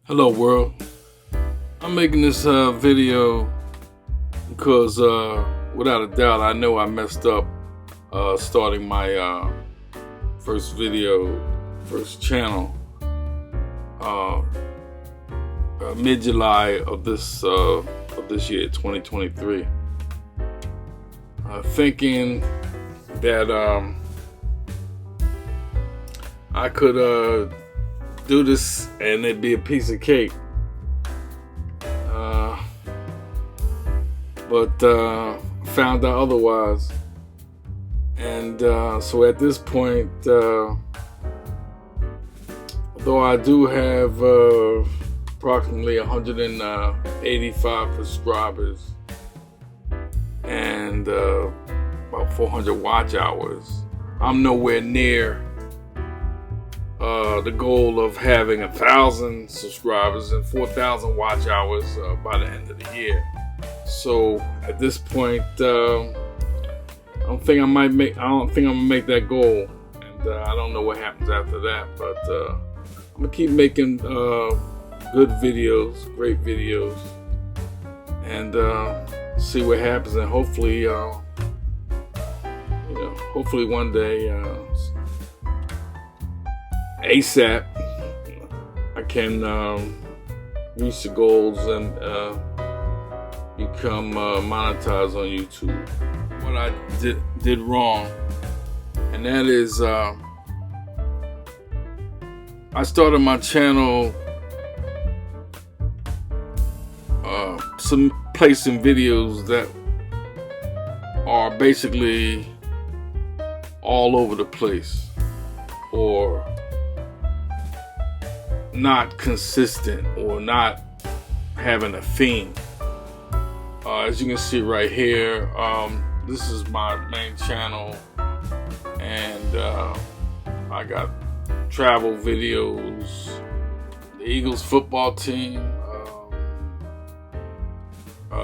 Hello world. I'm making this video because without a doubt I know I messed up starting my first channel mid-July of this year, 2023. Thinking that I could do this and it'd be a piece of cake, but found out otherwise. And so at this point, though I do have approximately 185 subscribers and about 400 watch hours, I'm nowhere near the goal of having 1,000 subscribers and 4,000 watch hours by the end of the year. So at this point, I don't think I'm gonna make that goal, and I don't know what happens after that. But I'm gonna keep making good videos, great videos, and see what happens. And hopefully, hopefully one day, ASAP, I can reach the goals and become monetized on YouTube. What I did wrong, and that is I started my channel placing videos that are basically all over the place or not consistent or not having a theme. As you can see right here, this is my main channel, and I got travel videos, the Eagles football team,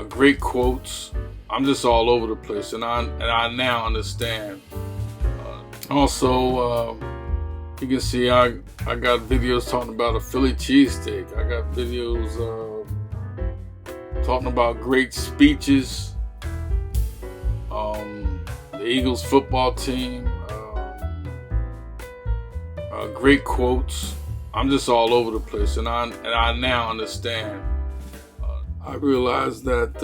great quotes. I'm just all over the place, and I now understand. Also, you can see I got videos talking about a Philly cheesesteak. I got videos talking about great speeches, the Eagles football team, great quotes. I'm just all over the place, and I now understand. I realize that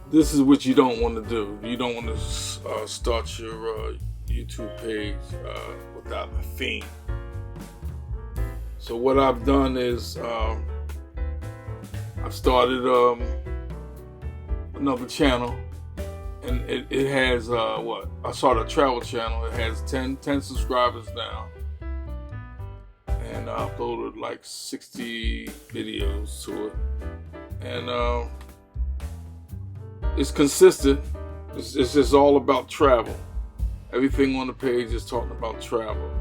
this is what you don't want to do. You don't want to start your YouTube page without a theme. So what I've done is I've started another channel, and it has I started a travel channel. It has 10 subscribers now, and I uploaded like 60 videos to it, and it's consistent. It's just all about travel. Everything on the page is talking about travel,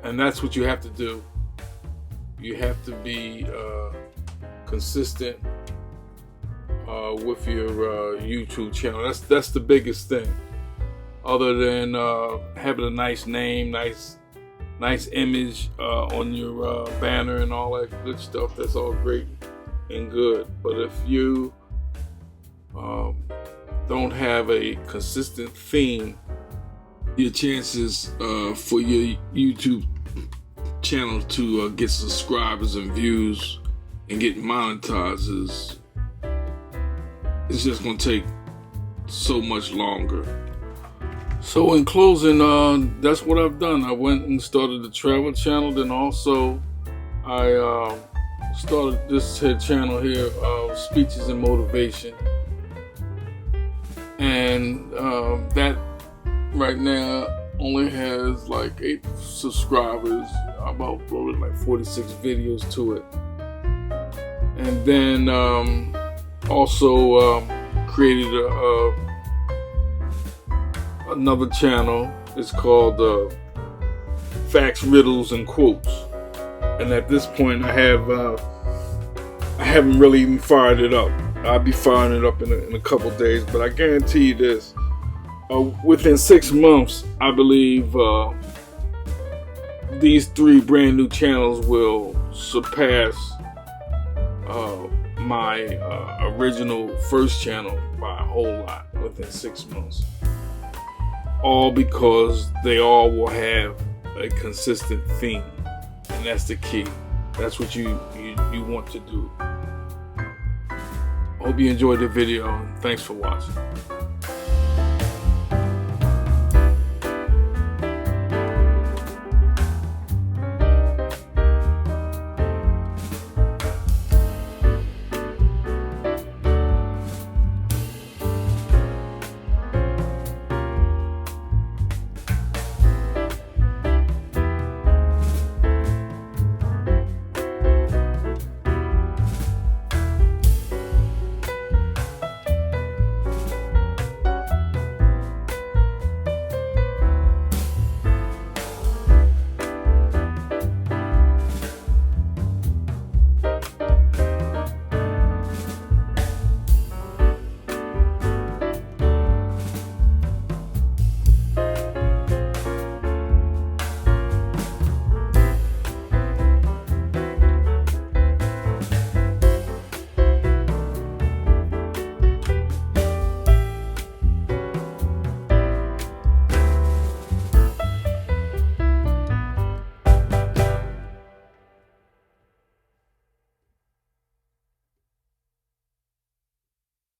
and that's what you have to do. You have to be consistent with your YouTube channel. That's the biggest thing. Other than having a nice name, nice image on your banner and all that good stuff, that's all great and good. But if you don't have a consistent theme, your chances for your YouTube channel to get subscribers and views and get monetized it's just gonna take so much longer. So in closing, that's what I've done. I went and started the travel channel, then also I started this channel here, speeches and motivation, and that right now only has like 8 subscribers. I've uploaded like 46 videos to it, and then also created another channel. It's called Facts, Riddles, and Quotes. And at this point, I haven't really even fired it up. I'll be firing it up in a couple days, but I guarantee you this: within 6 months, I believe these 3 brand new channels will surpass my original first channel by a whole lot within 6 months. All because they all will have a consistent theme, and that's the key. That's what you want to do. Hope you enjoyed the video. Thanks for watching.